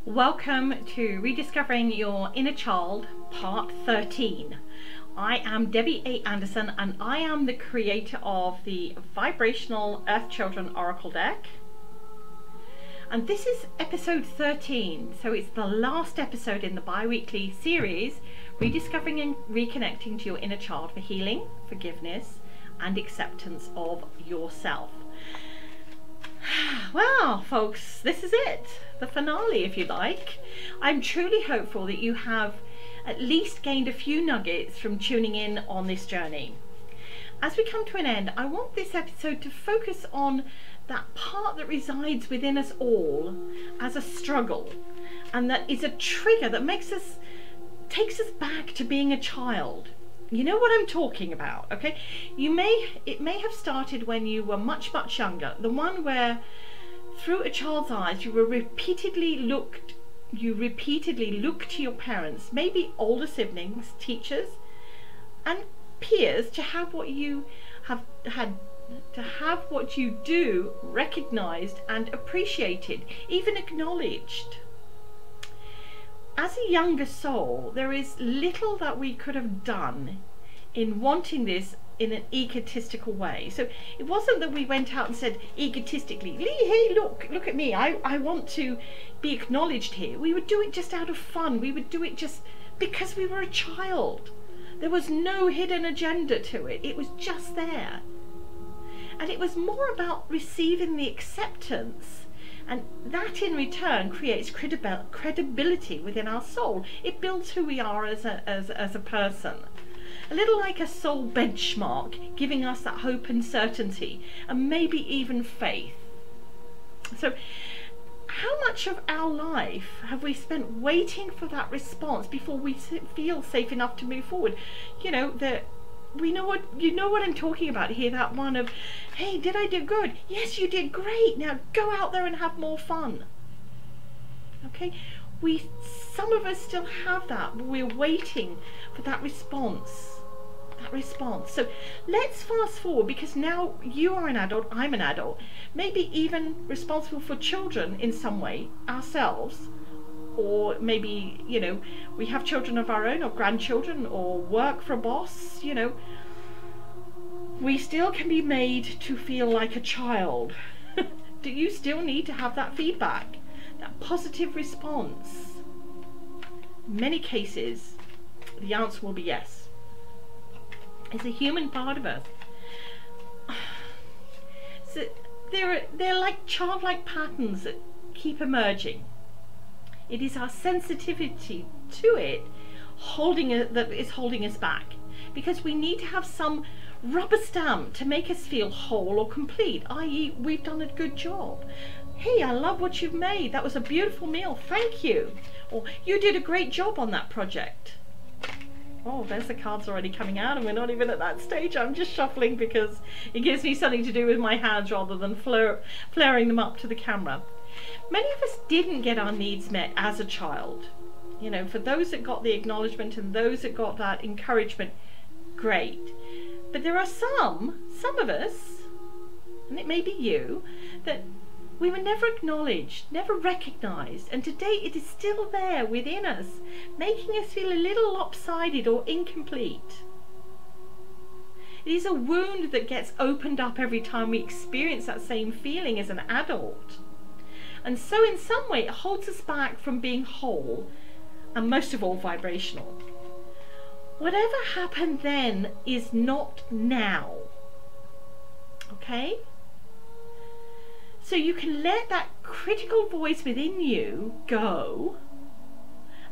Welcome to Rediscovering Your Inner Child, Part 13. I am Debbie A. Anderson and I am the creator of the Vibrational Earth Children Oracle deck. And this is episode 13, so it's the last episode in the bi-weekly series, Rediscovering and Reconnecting to Your Inner Child for healing, forgiveness, and acceptance of yourself. Well, folks, this is it, the finale, if you like. I'm truly hopeful that you have at least gained a few nuggets from tuning in on this journey. As we come to an end, I want this episode to focus on that part that resides within us all as a struggle, and that is a trigger that takes us back to being a child. You know what I'm talking about, okay? It may have started when you were much younger, the one where through a child's eyes you repeatedly looked to your parents, maybe older siblings, teachers and peers, to have what you do recognized and appreciated, even acknowledged. As a younger soul, there is little that we could have done in wanting this in an egotistical way. So it wasn't that we went out and said egotistically, hey, look at me, I want to be acknowledged here. We would do it just out of fun. We would do it just because we were a child. There was no hidden agenda to it. It was just there. And it was more about receiving the acceptance. And that in return creates credibility within our soul. It builds who we are as a person. A little like a soul benchmark, giving us that hope and certainty, and maybe even faith. So how much of our life have we spent waiting for that response before we feel safe enough to move forward? You know, you know what I'm talking about here, that one of, hey, did I do good? Yes, you did great. Now go out there and have more fun. Okay, some of us still have that, but we're waiting for that response. So let's fast forward, because now you are an adult, I'm an adult, maybe even responsible for children in some way ourselves. Or maybe, you know, we have children of our own, or grandchildren, or work for a boss, you know. We still can be made to feel like a child. Do you still need to have that feedback, that positive response? In many cases, the answer will be yes. It's a human part of us. So they're like childlike patterns that keep emerging. It is our sensitivity to it that is holding us back, because we need to have some rubber stamp to make us feel whole or complete, i.e. we've done a good job. Hey, I love what you've made. That was a beautiful meal. Thank you. Or you did a great job on that project. Oh, there's the cards already coming out, and we're not even at that stage. I'm just shuffling because it gives me something to do with my hands rather than flaring them up to the camera. Many of us didn't get our needs met as a child. You know, for those that got the acknowledgement and those that got that encouragement, great. But there are some of us, and it may be you, that we were never acknowledged, never recognized, and today it is still there within us, making us feel a little lopsided or incomplete. It is a wound that gets opened up every time we experience that same feeling as an adult. And so in some way it holds us back from being whole, and most of all vibrational. Whatever happened then is not now. Okay? So you can let that critical voice within you go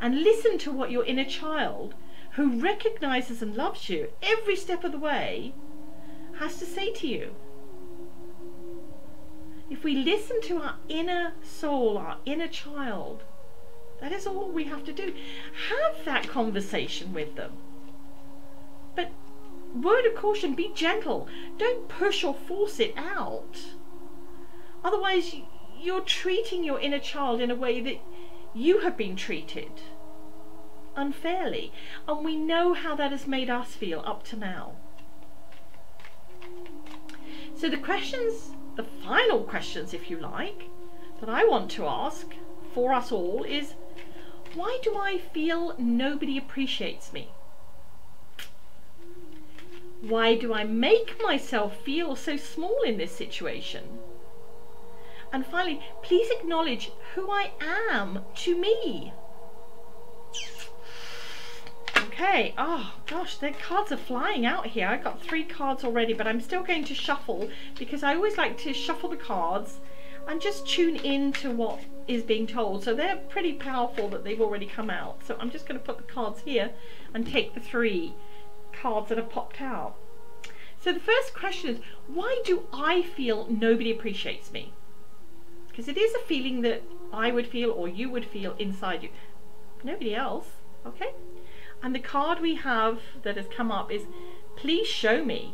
and listen to what your inner child, who recognizes and loves you every step of the way, has to say to you. If we listen to our inner soul, our inner child, that is all we have to do. Have that conversation with them. But word of caution, be gentle. Don't push or force it out. Otherwise, you're treating your inner child in a way that you have been treated unfairly. And we know how that has made us feel up to now. So the final questions, if you like, that I want to ask for us all is, why do I feel nobody appreciates me? Why do I make myself feel so small in this situation? And finally, please acknowledge who I am to me. Okay, oh gosh, the cards are flying out here. I got 3 cards already, but I'm still going to shuffle because I always like to shuffle the cards and just tune into what is being told. So they're pretty powerful that they've already come out. So I'm just going to put the cards here and take the 3 cards that have popped out. So the first question is, why do I feel nobody appreciates me? Because it is a feeling that I would feel or you would feel inside you. Nobody else, okay? And the card we have that has come up is, please show me.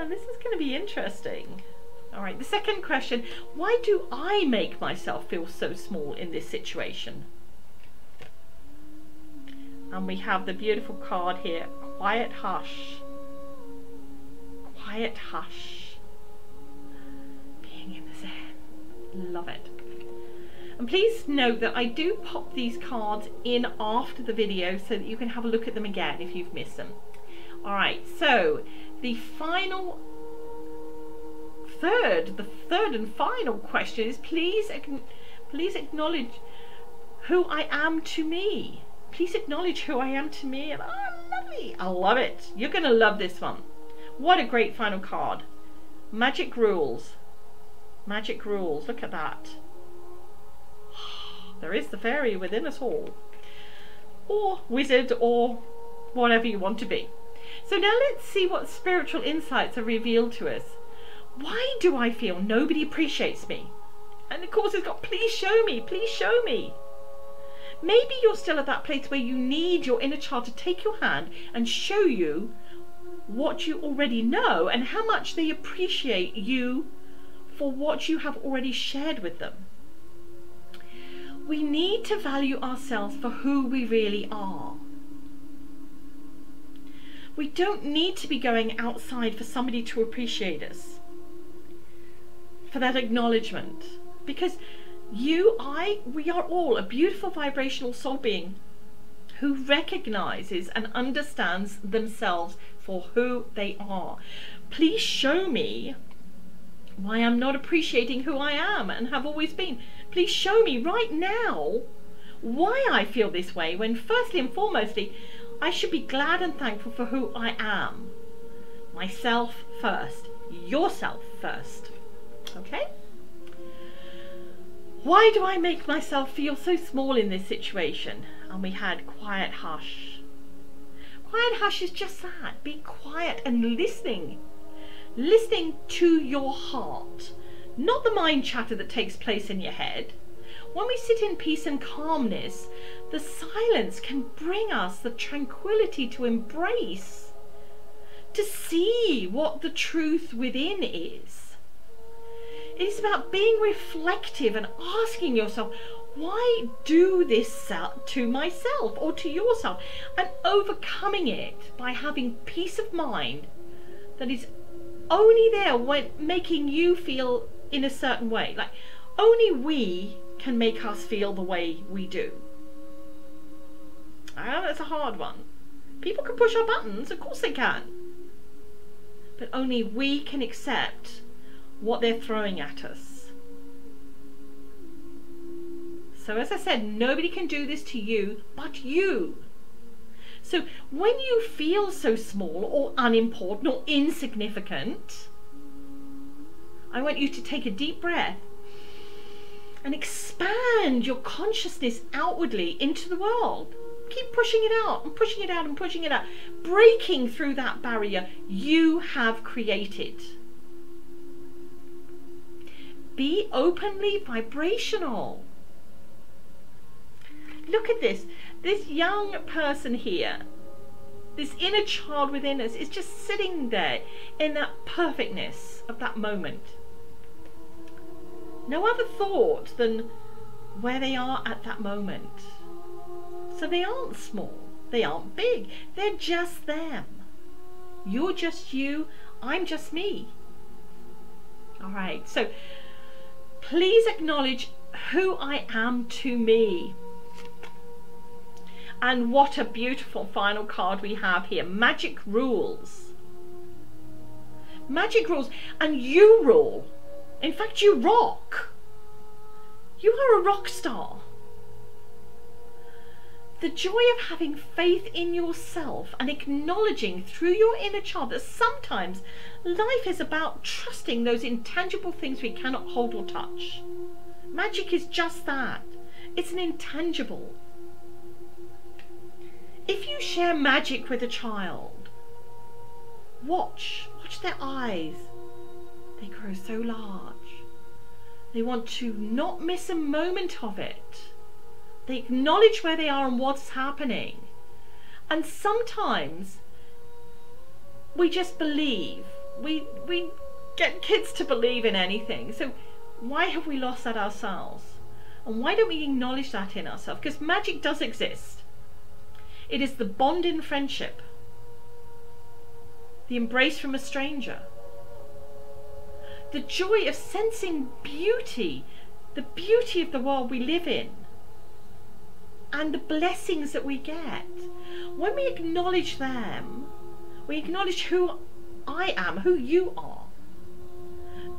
This is going to be interesting. All right, the second question, why do I make myself feel so small in this situation? And we have the beautiful card here, quiet hush. Quiet hush. Being in the zen. Love it. And please note that I do pop these cards in after the video so that you can have a look at them again if you've missed them. All right, so the third and final question is, please acknowledge who I am to me. Please acknowledge who I am to me. And oh, lovely. I love it. You're going to love this one. What a great final card. Magic rules. Magic rules. Look at that. There is the fairy within us all. Or wizard, or whatever you want to be. So now let's see what spiritual insights are revealed to us. Why do I feel nobody appreciates me? And of course it's got, please show me, please show me. Maybe you're still at that place where you need your inner child to take your hand and show you what you already know and how much they appreciate you for what you have already shared with them. We need to value ourselves for who we really are. We don't need to be going outside for somebody to appreciate us, for that acknowledgement, because we are all a beautiful vibrational soul being who recognizes and understands themselves for who they are. Please show me why I'm not appreciating who I am and have always been. Please show me right now why I feel this way, when firstly and foremostly I should be glad and thankful for who I am. Myself first, yourself first. Okay? Why do I make myself feel so small in this situation? And we had quiet hush. Quiet hush is just that. Be quiet and listening. Listening to your heart. Not the mind chatter that takes place in your head. When we sit in peace and calmness, the silence can bring us the tranquility to embrace, to see what the truth within is. It is about being reflective and asking yourself, why do this to myself or to yourself? And overcoming it by having peace of mind that is only there when making you feel in a certain way. Like, only we can make us feel the way we do. I know that's a hard one. People can push our buttons, of course they can. But only we can accept what they're throwing at us. So as I said, nobody can do this to you but you. So when you feel so small or unimportant or insignificant, I want you to take a deep breath and expand your consciousness outwardly into the world. Keep pushing it out and pushing it out and pushing it out, breaking through that barrier you have created. Be openly vibrational. Look at this. This young person here, this inner child within us, is just sitting there in that perfectness of that moment. No other thought than where they are at that moment. So they aren't small, they aren't big, they're just them. You're just you, I'm just me. All right, so Please acknowledge who I am to me. And what a beautiful final card we have here. Magic rules. Magic rules. And you rule. In fact, you rock. You are a rock star. The joy of having faith in yourself and acknowledging through your inner child that sometimes life is about trusting those intangible things we cannot hold or touch. Magic is just that. It's an intangible. If you share magic with a child, watch their eyes. They grow so large. They want to not miss a moment of it. They acknowledge where they are and what's happening. And sometimes we just believe. We get kids to believe in anything. So why have we lost that ourselves? And why don't we acknowledge that in ourselves? Because magic does exist. It is the bond in friendship, the embrace from a stranger, the joy of sensing beauty, the beauty of the world we live in, and the blessings that we get. When we acknowledge them, we acknowledge who I am, who you are.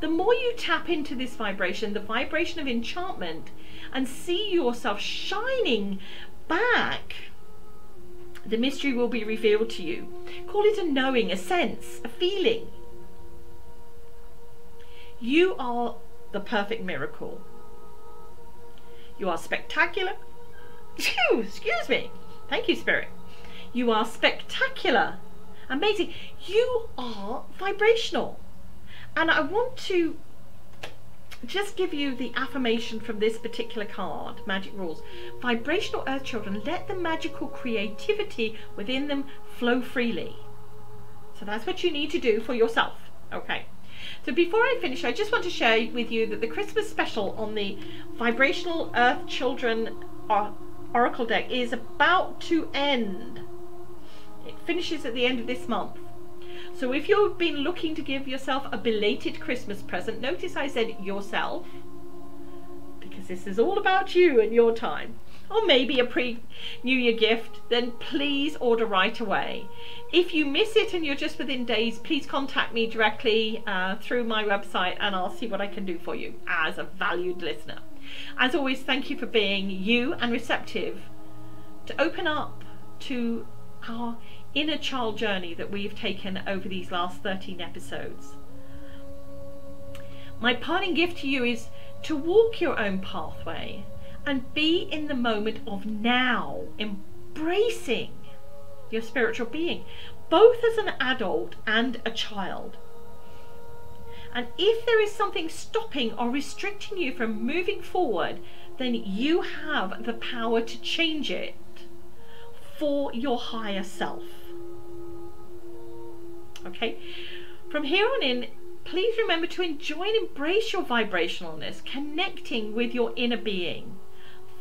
The more you tap into this vibration, the vibration of enchantment, and see yourself shining back, the mystery will be revealed to you. Call it a knowing, a sense, a feeling. You are the perfect miracle. You are spectacular. Excuse me. Thank you, Spirit. You are spectacular. Amazing. You are vibrational. And I want to just give you the affirmation from this particular card, Magic Rules. Vibrational Earth Children, let the magical creativity within them flow freely. So that's what you need to do for yourself. Okay. So before I finish, I just want to share with you that the Christmas special on the Vibrational Earth Children Oracle deck is about to end. It finishes at the end of this month. So if you've been looking to give yourself a belated Christmas present, notice I said yourself, because this is all about you and your time, or maybe a pre-New Year gift, then please order right away. If you miss it and you're just within days, please contact me directly through my website and I'll see what I can do for you as a valued listener. As always, thank you for being you and receptive to open up to our inner child journey that we've taken over these last 13 episodes. My parting gift to you is to walk your own pathway and be in the moment of now, embracing your spiritual being, both as an adult and a child. And if there is something stopping or restricting you from moving forward, then you have the power to change it for your higher self. Okay, from here on in, please remember to enjoy and embrace your vibrationalness, connecting with your inner being.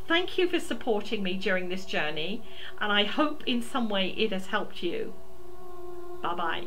Thank you for supporting me during this journey, and I hope in some way it has helped you. Bye-bye.